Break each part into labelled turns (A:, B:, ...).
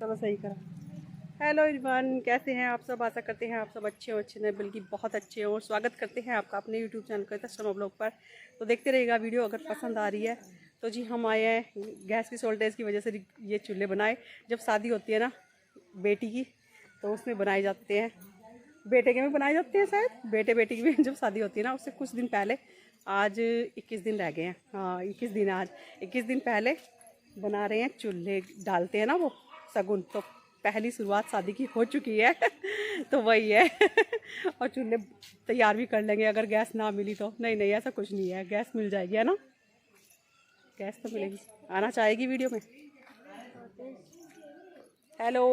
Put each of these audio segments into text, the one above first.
A: चलो सही करा। हेलो एवरीवन, कैसे हैं आप सब? आशा करते हैं आप सब अच्छे हो, अच्छे नहीं बल्कि बहुत अच्छे हो। और स्वागत करते हैं आपका अपने यूट्यूब चैनल कस्टमर ब्लॉग पर। तो देखते रहिएगा वीडियो, अगर पसंद आ रही है तो जी। हम आए हैं गैस की शॉर्टेज की वजह से ये चूल्हे बनाए। जब शादी होती है ना बेटी की तो उसमें बनाए जाते हैं, बेटे के में बनाए जाते हैं शायद, बेटे बेटी की भी जब शादी होती है ना उससे कुछ दिन पहले। आज 21 दिन रह गए हैं, हाँ 21 दिन। आज 21 दिन पहले बना रहे हैं चूल्हे, डालते हैं ना वो शगुन। तो पहली शुरुआत शादी की हो चुकी है तो वही है और चूल्हे तैयार भी कर लेंगे अगर गैस ना मिली तो। नहीं नहीं, ऐसा कुछ नहीं है, गैस मिल जाएगी, है ना? गैस तो मिलेगी, आना चाहेगी वीडियो में। हेलो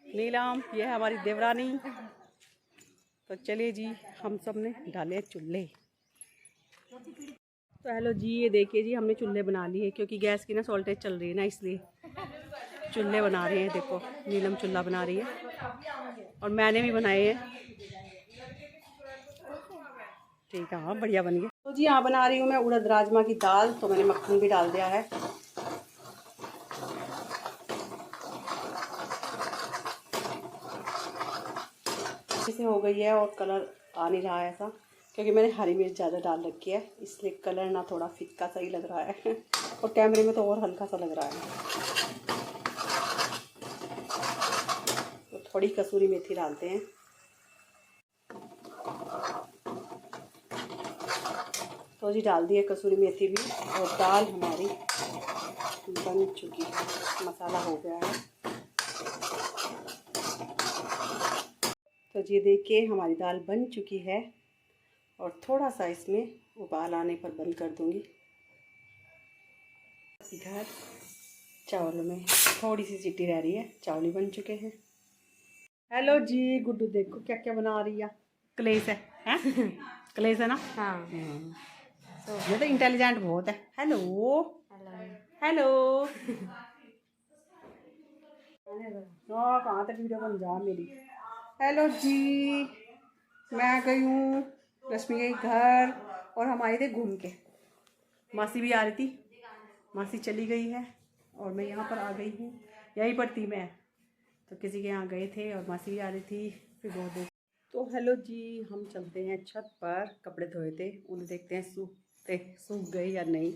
A: नीलम, ये है हमारी देवरानी। तो चलिए जी, हम सब ने डाले चूल्हे। तो हेलो जी, ये देखिए जी, हमने चूल्हे बना लिए क्योंकि गैस की ना शॉर्टेज चल रही है ना, इसलिए चूल्हे बना रहे हैं। देखो नीलम चूल्हा बना रही है और मैंने भी बनाए हैं। ठीक है, हाँ बढ़िया बन गया। तो जी यहाँ बना रही हूँ मैं उड़द राजमा की दाल। तो मैंने मक्खन भी डाल दिया है। इसे हो गई है और कलर आ नहीं रहा है ऐसा, क्योंकि मैंने हरी मिर्च ज़्यादा डाल रखी है, इसलिए कलर ना थोड़ा फिक्का सा ही लग रहा है और कैमरे में तो और हल्का सा लग रहा है। तो थोड़ी कसूरी मेथी डालते हैं। तो जी डाल दिए कसूरी मेथी भी, और दाल हमारी बन चुकी है, मसाला हो गया है। तो जी देखिए हमारी दाल बन चुकी है और थोड़ा सा इसमें उबाल आने पर बंद कर दूंगी। इधर चावलों में थोड़ी सी सीटी रह रही है, चावल ही बन चुके हैं। हेलो जी, गुड्डू देखो क्या क्या बना रही है। क्लेस है, हैं? क्लेस है ना? हाँ। ये तो इंटेलिजेंट बहुत है। हेलो हेलो कहाँ तक वीडियो बन जा मेरी। हेलो जी, मैं गई हूँ रश्मि के घर और हम आए थे घूम के। मासी भी आ रही थी, मासी चली गई है और मैं यहाँ पर आ गई हूँ। यहीं पर थी मैं, तो किसी के यहाँ गए थे और मासी भी आ रही थी, फिर बहुत देर। तो हेलो जी, हम चलते हैं छत पर। कपड़े धोए थे, उन्हें देखते हैं सूख गए या नहीं।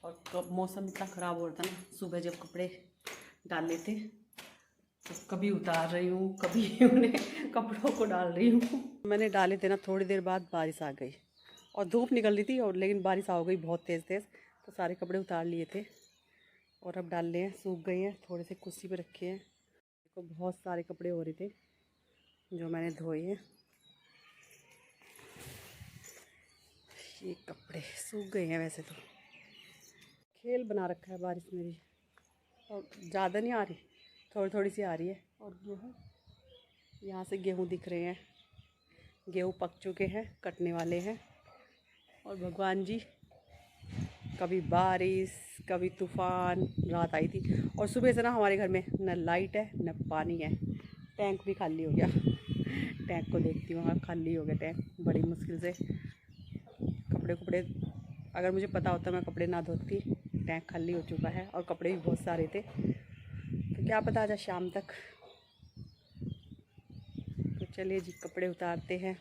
A: और मौसम इतना ख़राब हो रहा था ना, सुबह जब कपड़े डाले थे तो कभी उतार रही हूँ, कभी उन्हें कपड़ों को डाल रही हूँ। मैंने डाले थे ना, थोड़ी देर बाद बारिश आ गई और धूप निकल रही थी, और लेकिन बारिश आ गई बहुत तेज़ तेज़। तो सारे कपड़े उतार लिए थे और अब डाल लिए हैं, सूख गए हैं, थोड़े से कुर्सी पे रखे हैं। देखो बहुत सारे कपड़े हो रहे थे जो मैंने धोए हैं। ये कपड़े सूख गए हैं वैसे तो। खेल बना रखा है बारिश मेरी, और ज़्यादा नहीं आ रही, थोड़ी थोड़ी सी आ रही है। और गेहूँ, यहाँ से गेहूँ दिख रहे हैं, गेहूँ पक चुके हैं, कटने वाले हैं। और भगवान जी, कभी बारिश कभी तूफ़ान। रात आई थी और सुबह से ना हमारे घर में न लाइट है न पानी है। टैंक भी खाली हो गया। टैंक को देखती हूँ, हाँ खाली हो गया टैंक, बड़ी मुश्किल से। कपड़े अगर मुझे पता होता मैं कपड़े ना धोती। टैंक खाली हो चुका है और कपड़े भी बहुत सारे थे, तो क्या पता आज शाम तक। तो चलिए जी, कपड़े उतारते हैं।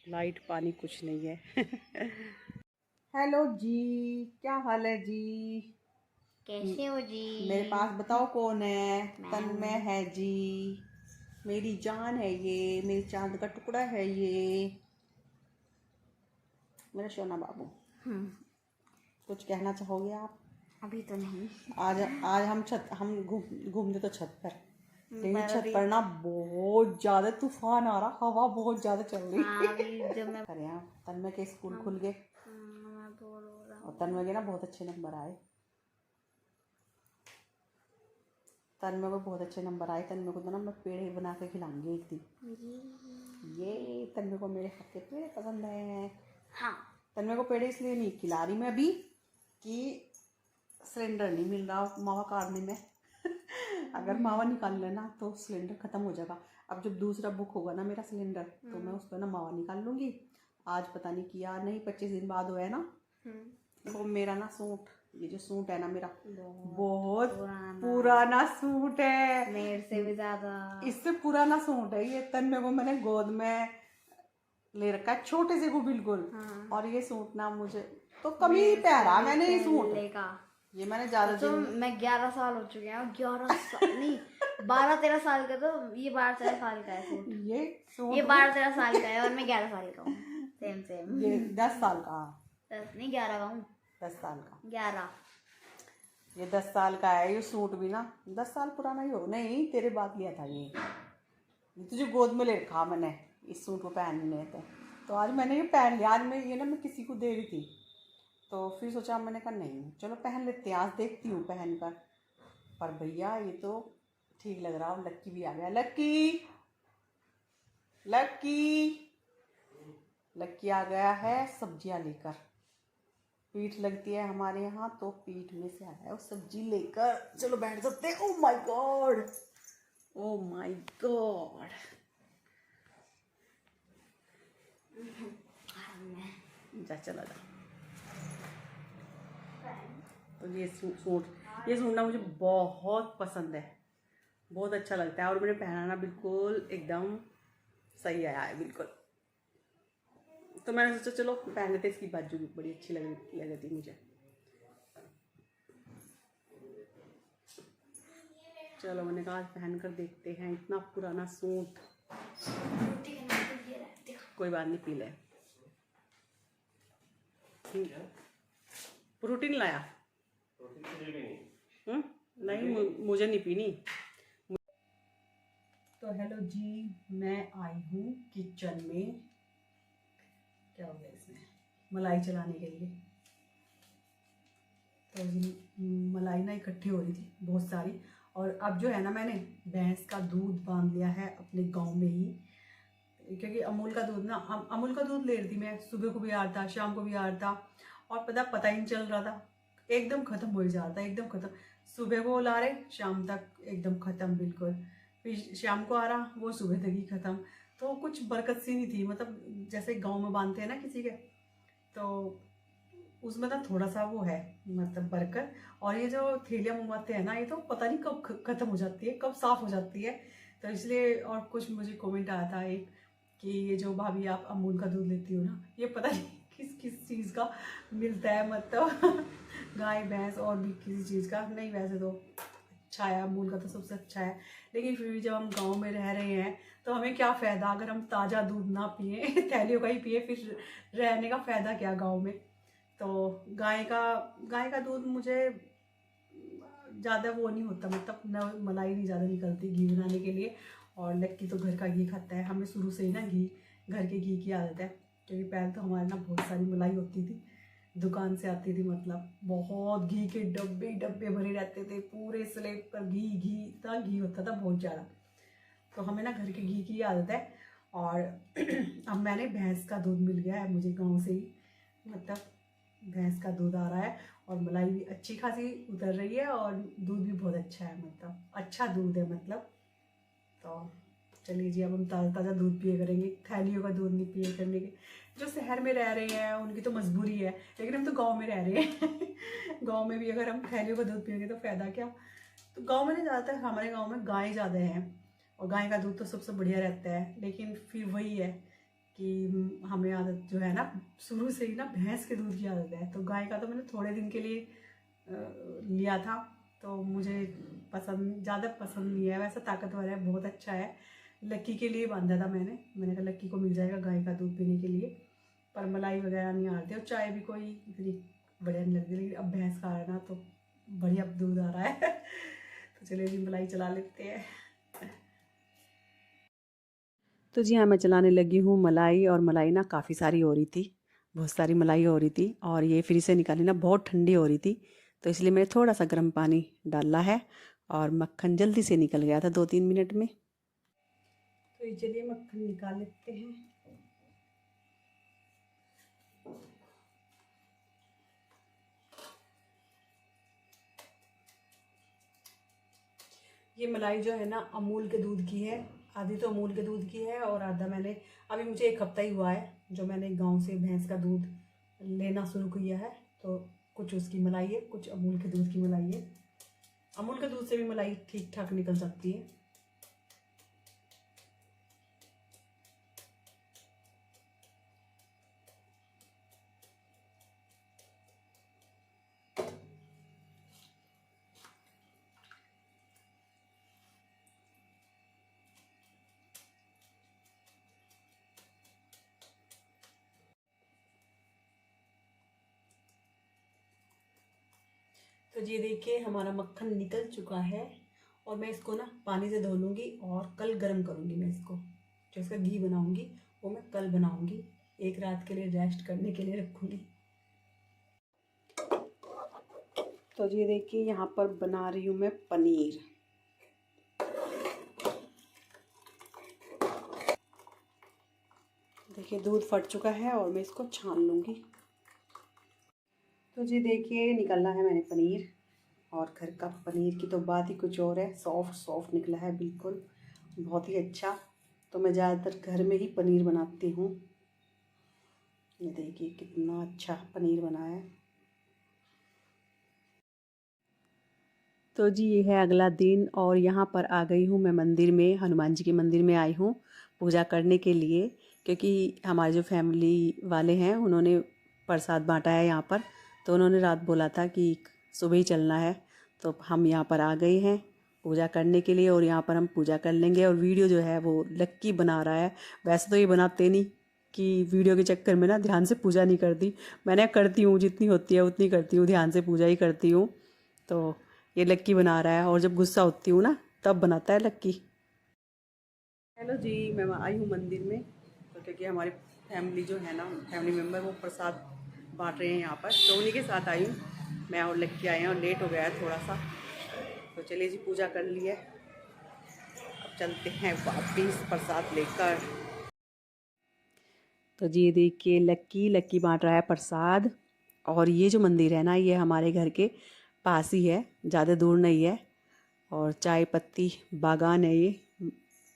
A: लाइट पानी कुछ नहीं है हेलो जी, क्या हाल है जी?
B: कैसे हो जी?
A: मेरे पास बताओ कौन है? तन्मय है जी, मेरी जान है ये, मेरी चांद का टुकड़ा है ये, मेरा सोना बाबू। कुछ कहना चाहोगे आप?
B: अभी तो नहीं।
A: आज आज हम घूमते तो छत पर, लेकिन छत पर ना बहुत ज़्यादा तूफान आ रहा, हवा बहुत ज़्यादा चल रही।
B: हाँ, अभी जब मैं
A: अरे यहाँ तन्मय के स्कूल खुल गए
B: मैं बोर हो रहा हूँ।
A: और तन्मय के ना बहुत अच्छे नंबर आए। तन्मय को बहुत अच्छे नंबर आए। तन्मय को तो ना मैं पेड़े बना के खिलाऊंगी एक दिन। ये तन्मय को मेरे हाथ के पेड़े पसंद है।
B: हाँ,
A: तन्मय को पेड़े इसलिए नहीं खिला रही मैं अभी कि सिलेंडर नहीं मिल रहा मावा काटने में अगर मावा निकाल लेना तो सिलेंडर ख़त्म हो जाएगा। अब जब दूसरा बुक होगा ना मेरा सिलेंडर, तो मैं उस पर ना मावा निकाल लूँगी। आज पता नहीं किया नहीं, 25 दिन बाद हुआ है ना, वो मेरा ना सूट ये जो सूट है ना मेरा बहुत
B: पुराना।
A: पुराना सूट है,
B: मेरे से भी ज्यादा।
A: इससे पुराना सूट है ये। तन्मय को मैंने गोद में ले रखा है, छोटे से को बिल्कुल।
B: हाँ।
A: और ये सूट ना मुझे तो कम ही पहना मैंने ये सूट,
B: लेगा
A: ये मैंने ज्यादा
B: तो
A: दिन।
B: मैं 11 साल हो चुके हैं, 11 साल नहीं 12-13 साल का, तो ये 12-13 साल का है सूट।
A: ये सूट
B: ये 12-13 साल का है और मैं 11 साल का हूँ। Same same.
A: ये 10 साल का,
B: 10 नहीं 11 का हूँ।
A: 10 साल का
B: 11।
A: ये 10 साल का है। ये सूट भी ना 10 साल पुराना ही हो, नहीं तेरे बाद लिया था ये तुझे गोद में ले रखा मैंने इस सूट को पहनने थे। तो आज मैंने ये पहन लिया। आज मैं किसी को दे रही थी, तो फिर सोचा, मैंने कहा नहीं चलो पहन लेते हैं, आज देखती हूँ पहन कर। पर भैया ये तो ठीक लग रहा। और लक्की भी आ गया। लक्की लक्की लक्की आ गया है सब्जियां लेकर। पीठ लगती है हमारे यहाँ, तो पीठ में से आया है वो सब्जी लेकर। चलो बैठ सकते हैं। Oh my God, oh my God. जा चला जा। तो ये सूट ना मुझे बहुत पसंद है, बहुत अच्छा लगता है। और मैंने पहना ना बिल्कुल एकदम सही आया है बिल्कुल। तो मैंने सोचा चलो पहन लेते। इसकी बाजू भी बड़ी अच्छी लग थी मुझे। चलो मैंने कहा आज पहन कर देखते हैं। इतना पुराना सूट, कोई बात नहीं, पी ले। प्रोटीन लाया? नहीं मुझे नहीं पीनी। तो हेलो जी, मैं आई हूँ किचन में। क्या हो गया इसमें? मलाई चलाने के लिए। तो मलाई ना इकट्ठी हो रही थी बहुत सारी। और अब जो है ना, मैंने भैंस का दूध बांध लिया है अपने गांव में ही, क्योंकि अमूल का दूध ना, अमूल का दूध ले रही थी मैं। सुबह को भी आ रहा था, शाम को भी आ रहा था, और पता ही नहीं चल रहा था। एकदम ख़त्म हो जाता, एकदम ख़त्म। सुबह को ला रहे, शाम तक एकदम ख़त्म बिल्कुल। फिर शाम को आ रहा, वो सुबह तक ही ख़त्म। तो कुछ बरकत सी नहीं थी। मतलब जैसे गांव में बांधते हैं ना किसी के, तो उसमें ना थोड़ा सा वो है, मतलब बरकत। और ये जो थैलियाँ मंगवाते हैं ना, ये तो पता नहीं कब ख़त्म हो जाती है, कब साफ़ हो जाती है। तो इसलिए, और कुछ मुझे कमेंट आया था एक कि ये जो भाभी आप अमूल का दूध लेती हो ना, ये पता नहीं किस किस चीज़ का मिलता है, मतलब गाय भैंस और भी किसी चीज़ का नहीं। वैसे तो अच्छा है, अमूल का तो सबसे अच्छा है। लेकिन फिर भी जब हम गांव में रह रहे हैं तो हमें क्या फ़ायदा अगर हम ताज़ा दूध ना पिए, थैलियों का ही पिए, फिर रहने का फ़ायदा क्या गांव में। तो गाय का दूध मुझे ज़्यादा वो नहीं होता, मतलब न मलाई नहीं ज़्यादा निकलती घी बनाने के लिए। और लक्की तो घर का घी खाता है। हमें शुरू से ही ना घर के घी की आदत है, क्योंकि पहले तो हमारे ना बहुत सारी मलाई होती थी, दुकान से आती थी। मतलब बहुत घी के डब्बे भरे रहते थे, पूरे स्लेब पर घी इतना घी होता था, बहुत ज़्यादा। तो हमें ना घर के घी की आदत है। और अब मैंने भैंस का दूध मिल गया है मुझे गांव से ही, मतलब भैंस का दूध आ रहा है। और मलाई भी अच्छी खासी उतर रही है, और दूध भी बहुत अच्छा है, मतलब अच्छा दूध है मतलब। तो चलिए जी, अब हम ताज़ा दूध पिए करेंगे, थैलियों का दूध नहीं पिए करने के। जो शहर में रह रहे हैं उनकी तो मजबूरी है, लेकिन हम तो गांव में रह रहे हैं। गांव में भी अगर हम थैलियों का दूध पिएंगे तो फ़ायदा क्या। तो गांव में नहीं, ज़्यादातर हमारे गांव में गाय ज़्यादा हैं, और गाय का दूध तो सबसे बढ़िया रहता है। लेकिन फिर वही है कि हमें आदत जो है ना, शुरू से ही ना भैंस के दूध की आदत है। तो गाय का तो मैंने थोड़े दिन के लिए लिया था, तो मुझे ज़्यादा पसंद नहीं है। वैसे ताकतवर है, बहुत अच्छा है। लक्की के लिए बांधा था मैंने कहा लक्की को मिल जाएगा गाय का दूध पीने के लिए। पर मलाई वगैरह नहीं आ रही, और चाय भी कोई इतनी बढ़िया नहीं लगती। लेकिन अब भैंस का आ रहा है ना, तो बढ़िया दूध आ रहा है। तो चलिए जी, मलाई चला लेते हैं। तो जी हाँ, मैं चलाने लगी हूँ मलाई। और मलाई ना काफ़ी सारी हो रही थी, बहुत सारी मलाई हो रही थी। और ये फ्रिज से निकाली ना बहुत ठंडी हो रही थी, तो इसलिए मैंने थोड़ा सा गर्म पानी डाला है, और मक्खन जल्दी से निकल गया था 2-3 मिनट में। तो ये चलिए मक्खन निकाल लेते हैं। ये मलाई जो है ना, अमूल के दूध की है। आधी तो अमूल के दूध की है, और आधा मैंने, अभी मुझे 1 हफ्ता ही हुआ है जो मैंने गांव से भैंस का दूध लेना शुरू किया है। तो कुछ उसकी मलाई है, कुछ अमूल के दूध की मलाई है। अमूल के दूध से भी मलाई ठीक ठाक निकल सकती है। तो ये देखिए हमारा मक्खन निकल चुका है और मैं इसको ना पानी से धो लूँगी और कल गर्म करूँगी। मैं इसको जो इसका घी बनाऊँगी वो मैं कल बनाऊँगी, एक रात के लिए रेस्ट करने के लिए रखूँगी। तो ये देखिए यहाँ पर बना रही हूँ मैं पनीर। देखिए दूध फट चुका है और मैं इसको छान लूँगी। तो जी देखिए निकलना है मैंने पनीर, और घर का पनीर की तो बात ही कुछ और है। सॉफ्ट सॉफ्ट निकला है बिल्कुल, बहुत ही अच्छा। तो मैं ज़्यादातर घर में ही पनीर बनाती हूँ। ये देखिए कितना अच्छा पनीर बना है। तो जी ये है अगला दिन और यहाँ पर आ गई हूँ मैं मंदिर में, हनुमान जी के मंदिर में आई हूँ पूजा करने के लिए, क्योंकि हमारे जो फैमिली वाले हैं उन्होंने प्रसाद बांटा है यहाँ पर। तो उन्होंने रात बोला था कि सुबह ही चलना है, तो हम यहाँ पर आ गए हैं पूजा करने के लिए और यहाँ पर हम पूजा कर लेंगे। और वीडियो जो है वो लक्की बना रहा है। वैसे तो ये बनाते नहीं कि वीडियो के चक्कर में ना ध्यान से पूजा नहीं करती, मैंने करती हूँ जितनी होती है उतनी करती हूँ, ध्यान से पूजा ही करती हूँ। तो ये लक्की बना रहा है और जब गुस्सा होती हूँ ना तब बनाता है लक्की। हेलो जी, मैं आई हूँ मंदिर में, तो क्योंकि हमारी फैमिली जो है ना, फैमिली मेम्बर वो प्रसाद बांट रहे हैं यहाँ पर, तो उन्हीं के साथ आई हूँ। मैं और लक्की आए हैं और लेट हो गया है थोड़ा सा। तो चलिए जी पूजा कर ली है, अब चलते हैं वापिस प्रसाद लेकर। तो जी देखिए लक्की बांट रहा है प्रसाद। और ये जो मंदिर है ना ये हमारे घर के पास ही है, ज़्यादा दूर नहीं है, और चाय पत्ती बागान है ये,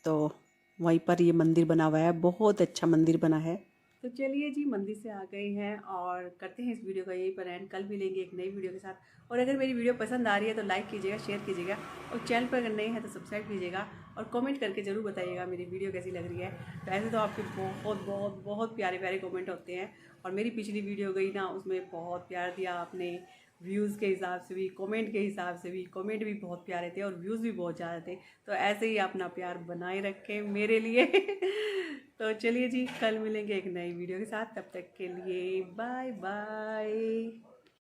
A: तो वहीं पर ये मंदिर बना हुआ है। बहुत अच्छा मंदिर बना है। तो चलिए जी मंदिर से आ गए हैं और करते हैं इस वीडियो का यही पर एंड। कल मिलेंगे एक नई वीडियो के साथ। और अगर मेरी वीडियो पसंद आ रही है तो लाइक कीजिएगा, शेयर कीजिएगा, और चैनल पर अगर नए हैं तो सब्सक्राइब कीजिएगा और कमेंट करके ज़रूर बताइएगा मेरी वीडियो कैसी लग रही है। वैसे तो आपके बहुत बहुत बहुत प्यारे प्यारे कमेंट होते हैं, और मेरी पिछली वीडियो गई ना उसमें बहुत प्यार दिया आपने, व्यूज़ के हिसाब से भी, कमेंट के हिसाब से भी। कमेंट भी बहुत प्यारे थे और व्यूज़ भी बहुत ज़्यादा थे। तो ऐसे ही अपना प्यार बनाए रखें मेरे लिए। तो चलिए जी कल मिलेंगे एक नई वीडियो के साथ, तब तक के लिए बाय बाय।